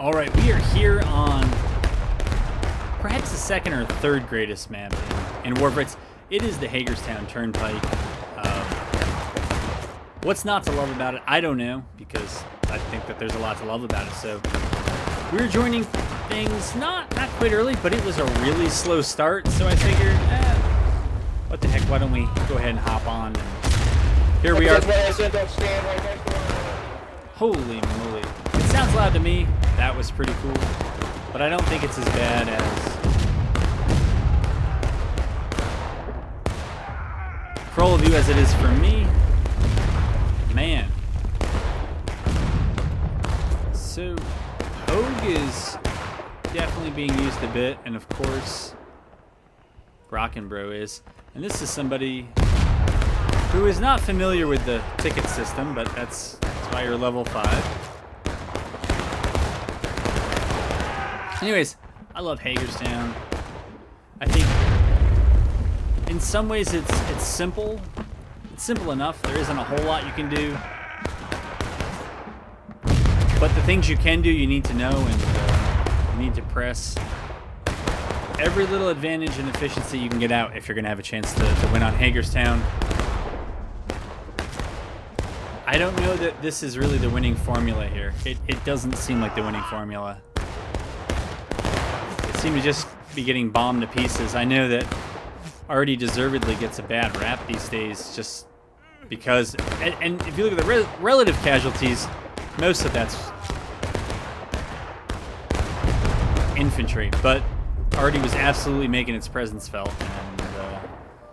All right, we are here on perhaps the second or third greatest map in Warfare. It is the Hagerstown Turnpike. What's not to love about it? I don't know, because I think that there's a lot to love about it. So we're joining things not quite early, but it was a really slow start. So I figured, what the heck? Why don't we go ahead and hop on? And here we are. Holy moly! It sounds loud to me. That was pretty cool, but I don't think it's as bad as for all of you as it is for me. Man. So, Hogue is definitely being used a bit, and of course, Brockenbro is. And this is somebody who is not familiar with the ticket system, but that's why you're level 5. Anyways, I love Hagerstown. I think in some ways it's simple. It's simple enough. There isn't a whole lot you can do. But the things you can do, you need to know, and you need to press every little advantage and efficiency you can get out if you're going to have a chance to win on Hagerstown. I don't know that this is really the winning formula here. It doesn't seem like the winning formula. Seem to just be getting bombed to pieces. I know that already deservedly gets a bad rap these days just because, and if you look at the relative casualties, most of that's infantry, but already was absolutely making its presence felt. And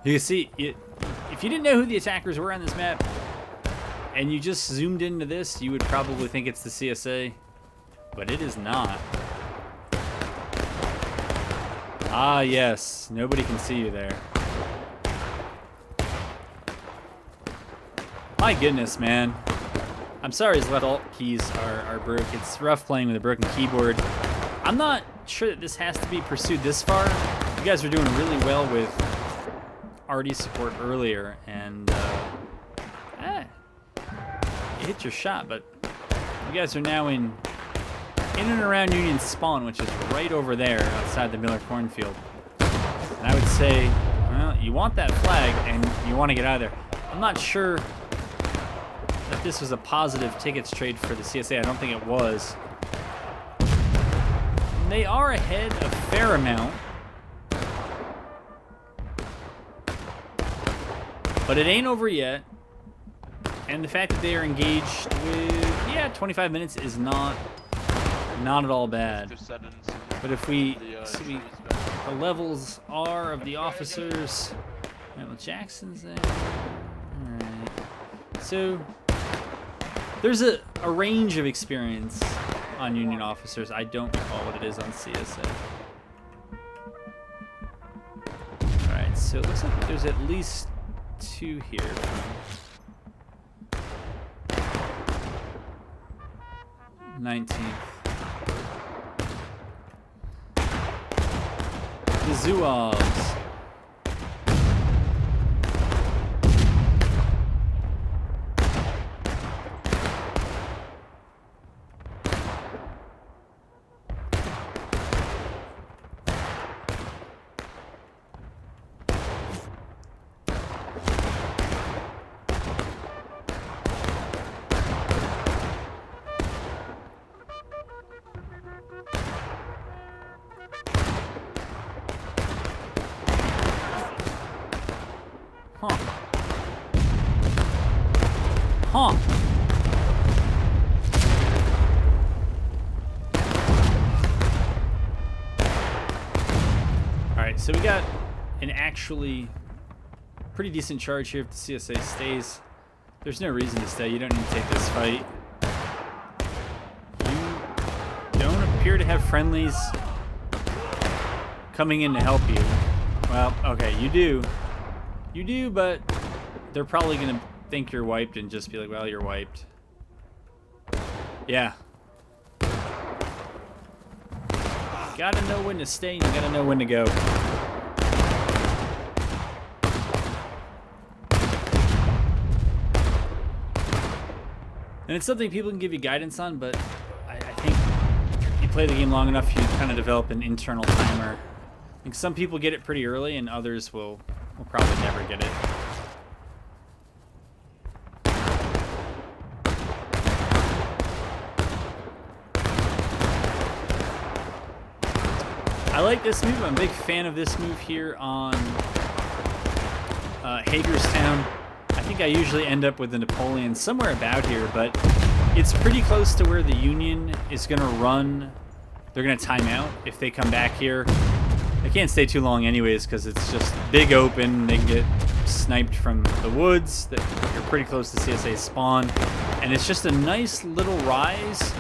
you can see, if you didn't know who the attackers were on this map, and you just zoomed into this, you would probably think it's the CSA, but it is not. Ah, yes. Nobody can see you there. My goodness, man. I'm sorry his alt keys are broke. It's rough playing with a broken keyboard. I'm not sure that this has to be pursued this far. You guys are doing really well with RD support earlier, and you hit your shot, but you guys are now in and around Union Spawn, which is right over there outside the Miller Cornfield. And I would say, well, you want that flag and you want to get out of there. I'm not sure that this was a positive tickets trade for the CSA. I don't think it was. And they are ahead a fair amount. But it ain't over yet. And the fact that they are engaged with, 25 minutes is not at all bad. But if we see the levels are of the officers, well, Jackson's there. All right. So there's a range of experience on Union officers. I don't recall what it is on CSA. All right. So it looks like there's at least 2 here. 19th. The Zouaves. Huh. Alright, so we got an actually pretty decent charge here if the CSA stays. There's no reason to stay. You don't need to take this fight. You don't appear to have friendlies coming in to help you. Well, okay, you do. You do, but they're probably going to think you're wiped and just be like, well, you're wiped. Yeah. Gotta know when to stay and you gotta know when to go. And it's something people can give you guidance on, but I think play the game long enough, you kind of develop an internal timer. I think some people get it pretty early, and others will probably never get it. I like this move. I'm a big fan of this move here on Hagerstown. I think I usually end up with the Napoleon somewhere about here, but it's pretty close to where the Union is going to run. They're going to time out if they come back here. They can't stay too long anyways because it's just big open. They can get sniped from the woods. You're pretty close to CSA spawn. And it's just a nice little rise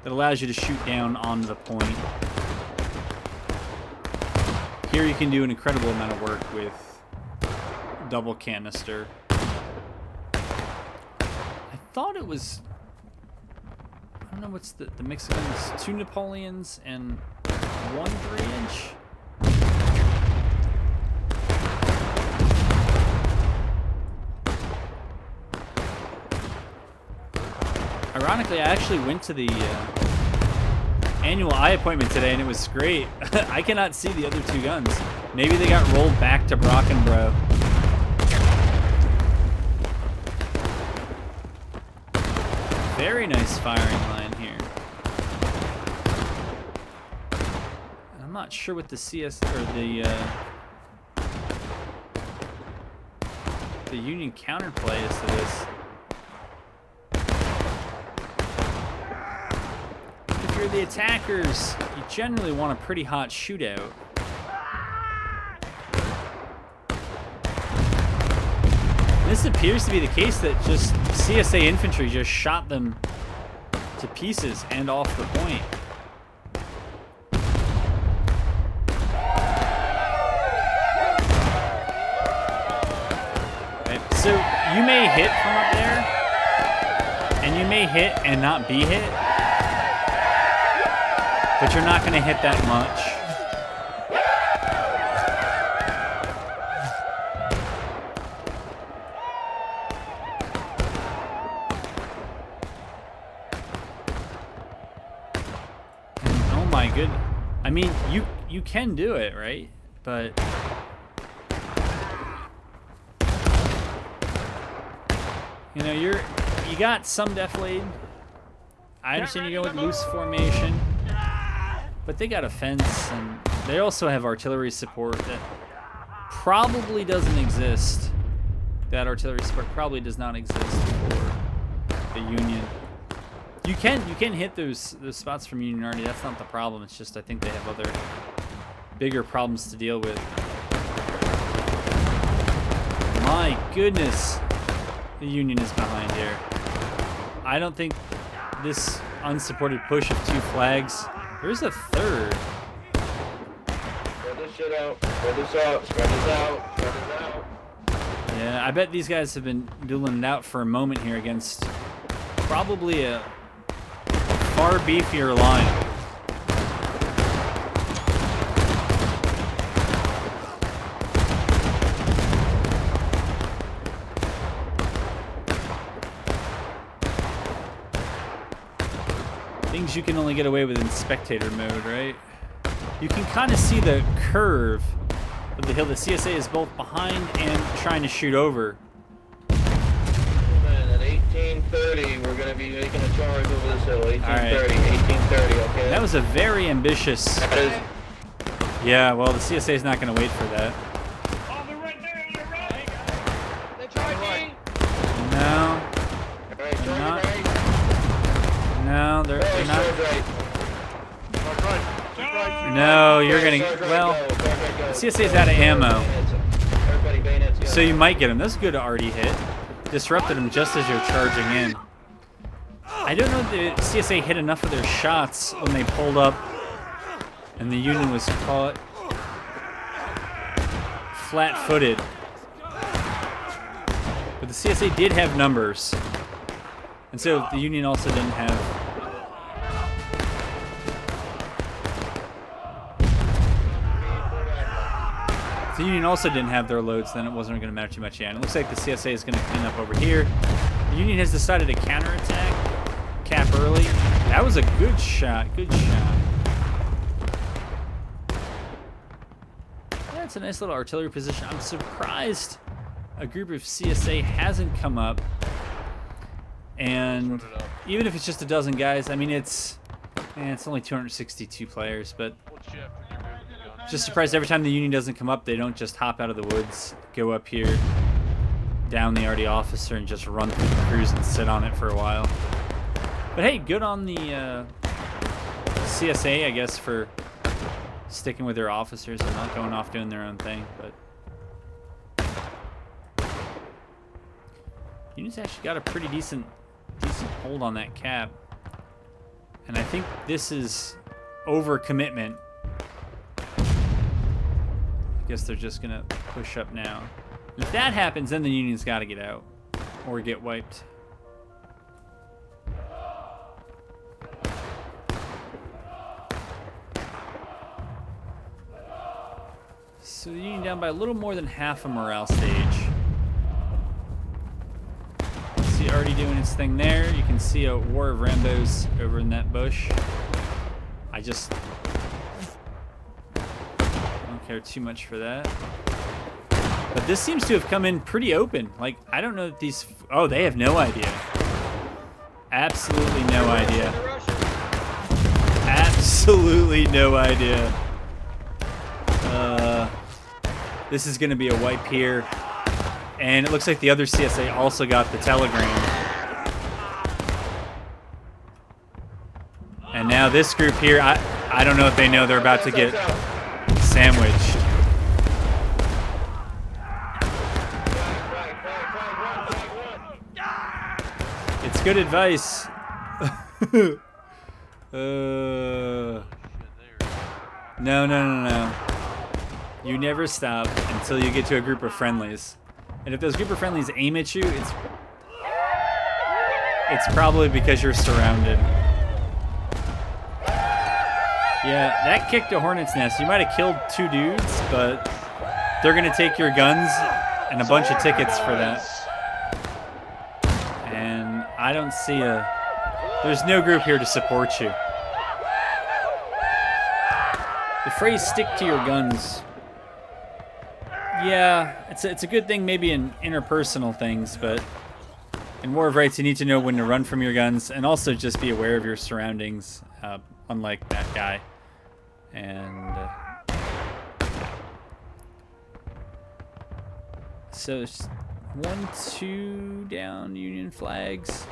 that allows you to shoot down onto the point. Here you can do an incredible amount of work with double canister. I thought it was... I don't know what's the mix of guns. 2 Napoleons and 1 3-inch. Ironically, I actually went to the annual eye appointment today, and it was great. I cannot see the other 2 guns. Maybe they got rolled back to Brockenbrough. Very nice firing line here. I'm not sure what the CS or the Union counterplay is to this. If you're the attackers, you generally want a pretty hot shootout. This appears to be the case that just CSA infantry just shot them to pieces and off the point. Right, so you may hit from up there, and you may hit and not be hit, but you're not going to hit that much. Good. I mean, you can do it, right? But you know, you got some deflate. I understand you go with loose formation, but they got a fence, and they also have artillery support that probably doesn't exist. That artillery support probably does not exist for the Union. You can hit those spots from Union Army. That's not the problem. It's just I think they have other bigger problems to deal with. My goodness, the Union is behind here. I don't think this unsupported push of 2 flags. There's a third. Spread this shit out. Spread this out. Spread this out. Spread this out. Yeah, I bet these guys have been dueling it out for a moment here against probably a far beefier line. Things you can only get away with in spectator mode, right? You can kind of see the curve of the hill. The CSA is both behind and trying to shoot over. At 1830, we're going to be making a charge over this hill. 1830, right. 1830, okay? That was a very ambitious... Yeah, well, the CSA is not going to wait for that. Oh, they're right there on your right. They're charging. No. Right, they're not. Right. No, they're not. Right. No, you're going to... Well, the CSA is out of ammo. So you might get him. That's a good arty hit. Disrupted him just as you're charging in. I don't know if the CSA hit enough of their shots when they pulled up and the Union was caught flat-footed. But the CSA did have numbers. And so the Union also didn't have... If the Union also didn't have their loads, then it wasn't going to matter too much. Yeah, and it looks like the CSA is going to clean up over here. The Union has decided to counterattack, cap early. That was a good shot, good shot. That's a nice little artillery position. I'm surprised a group of CSA hasn't come up. And even if it's just a dozen guys, I mean, it's only 262 players, but just surprised every time the Union doesn't come up, they don't just hop out of the woods, go up here, down the RD officer, and just run through the cruise and sit on it for a while. But hey, good on the CSA, I guess, for sticking with their officers and not going off doing their own thing. But Union's actually got a pretty decent hold on that cap. And I think this is overcommitment. I guess they're just gonna push up now. If that happens, then the Union's got to get out or get wiped. So the Union down by a little more than half a morale stage. See already doing its thing there. You can see a War of Rambos over in that bush. I just don't care too much for that. But this seems to have come in pretty open. Like, I don't know that these... Oh, they have no idea. Absolutely no idea. Absolutely no idea. This is going to be a wipe here. And it looks like the other CSA also got the telegram. And now this group here, I don't know if they know they're about to get sandwiched. It's good advice. No. You never stop until you get to a group of friendlies. And if those group of friendlies aim at you, it's probably because you're surrounded. Yeah, that kicked a hornet's nest. You might have killed 2 dudes, but they're going to take your guns and a bunch of tickets for that. And I don't see there's no group here to support you. The phrase "stick to your guns." Yeah, it's a good thing maybe in interpersonal things, but in War of Rights you need to know when to run from your guns and also just be aware of your surroundings, unlike that guy. And so it's 1, 2 down Union flags.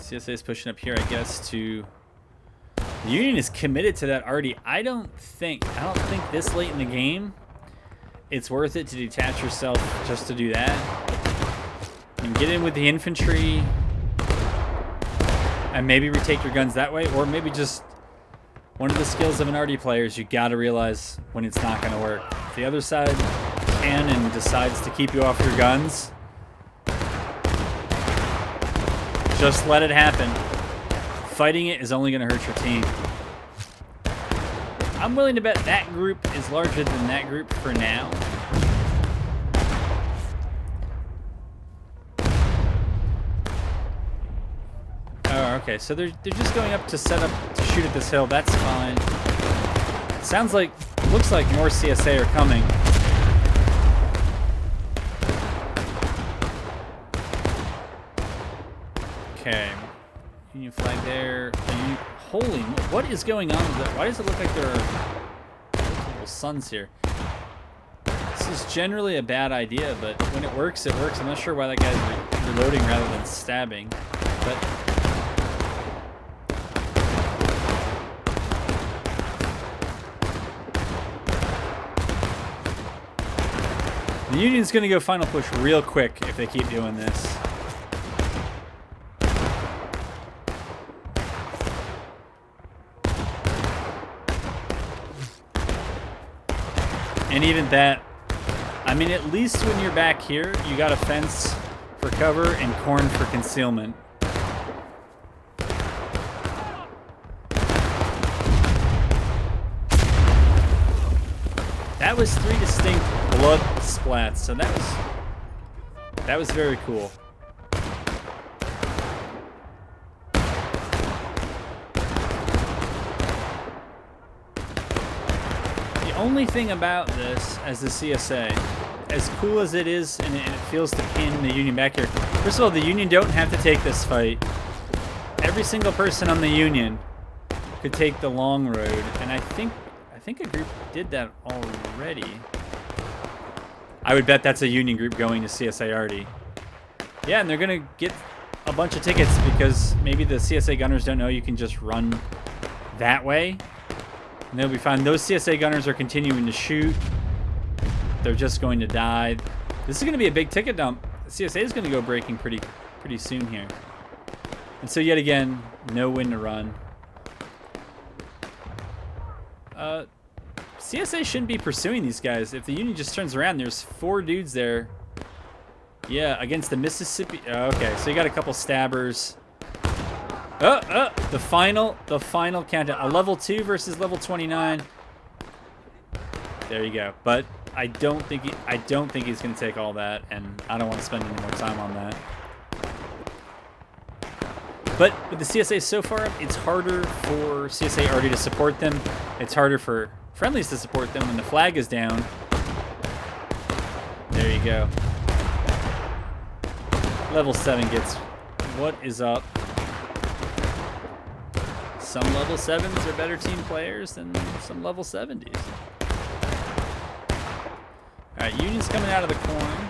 CSA is pushing up here, I guess, to... The Union is committed to that RD. I don't think this late in the game it's worth it to detach yourself just to do that. And get in with the infantry and maybe retake your guns that way, or maybe just one of the skills of an RD player is you gotta realize when it's not gonna work. If the other side can and decides to keep you off your guns, just let it happen. Fighting it is only going to hurt your team. I'm willing to bet that group is larger than that group for now. Oh, okay. So they're just going up to set up to shoot at this hill. That's fine. Sounds like, looks like more CSA are coming. Okay, Union flag there. Holy, what is going on with that? Why does it look like there are multiple suns here? This is generally a bad idea, but when it works, it works. I'm not sure why that guy's reloading rather than stabbing. But the Union's going to go final push real quick if they keep doing this. And even that, I mean, at least when you're back here, you got a fence for cover and corn for concealment. That was 3 distinct blood splats, so that was very cool. The only thing about this, as the CSA, as cool as it is, and it feels to pin the Union back here. First of all, the Union don't have to take this fight. Every single person on the Union could take the long road, and I think a group did that already. I would bet that's a Union group going to CSA already. Yeah, and they're gonna get a bunch of tickets because maybe the CSA gunners don't know you can just run that way. And they'll be fine. Those CSA gunners are continuing to shoot. They're just going to die. This is gonna be a big ticket dump. The CSA is gonna go breaking pretty soon here. And so yet again, no win to run. CSA shouldn't be pursuing these guys. If the Union just turns around, there's 4 dudes there. Yeah, against the Mississippi. Oh, okay, so you got a couple stabbers. The final countdown. A level 2 versus level 29. There you go. But I don't think he's gonna take all that, and I don't want to spend any more time on that. But with the CSA so far up, it's harder for CSA already to support them. It's harder for friendlies to support them when the flag is down. There you go. Level 7 gets what is up. Some level 7s are better team players than some level 70s. Alright, Union's coming out of the corn.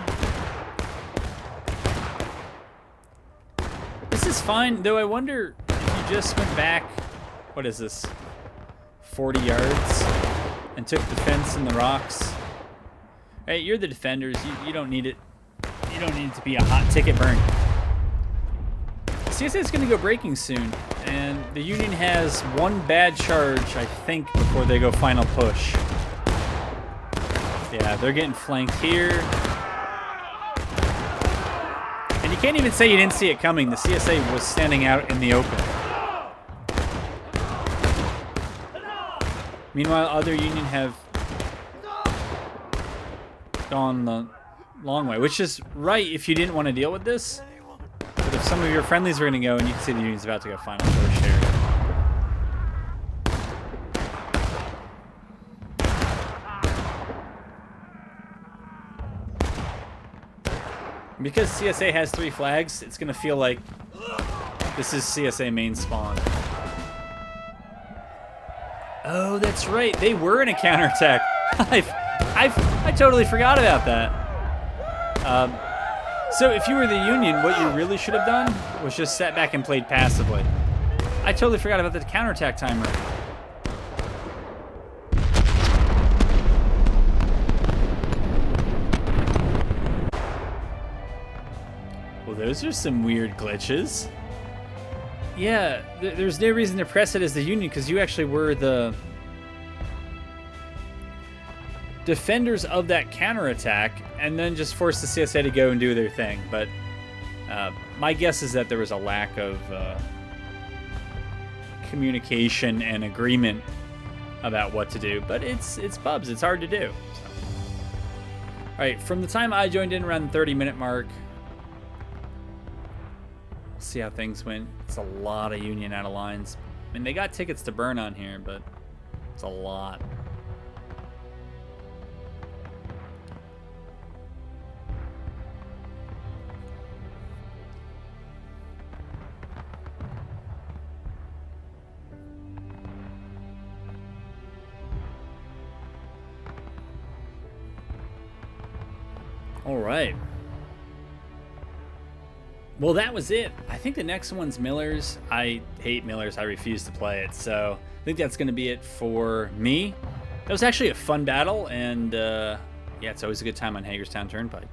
This is fine, though I wonder if you just went back, what is this, 40 yards, and took the fence and the rocks. Hey, you're the defenders, you don't need it. You don't need it to be a hot ticket burn. CSA is going to go breaking soon, and the Union has 1 bad charge, I think, before they go final push. Yeah, they're getting flanked here. And you can't even say you didn't see it coming. The CSA was standing out in the open. Meanwhile, other Union have gone the long way, which is right if you didn't want to deal with this. But if some of your friendlies are going to go, and you can see the Union's about to go final push here. Because CSA has 3 flags, it's going to feel like this is CSA main spawn. Oh, that's right. They were in a counterattack. I totally forgot about that. So if you were the Union, what you really should have done was just sat back and played passively. I totally forgot about the counterattack timer. Well, those are some weird glitches. Yeah, there's no reason to press it as the Union because you actually were the defenders of that counterattack and then just forced the CSA to go and do their thing. But my guess is that there was a lack of communication and agreement about what to do. But it's pubs. It's hard to do. So. All right, from the time I joined in around the 30-minute mark, we'll see how things went. It's a lot of Union out of lines. I mean, they got tickets to burn on here, but it's a lot. All right. Well, that was it. I think the next one's Miller's. I hate Miller's. I refuse to play it. So I think that's going to be it for me. That was actually a fun battle, and yeah, it's always a good time on Hagerstown Turnpike.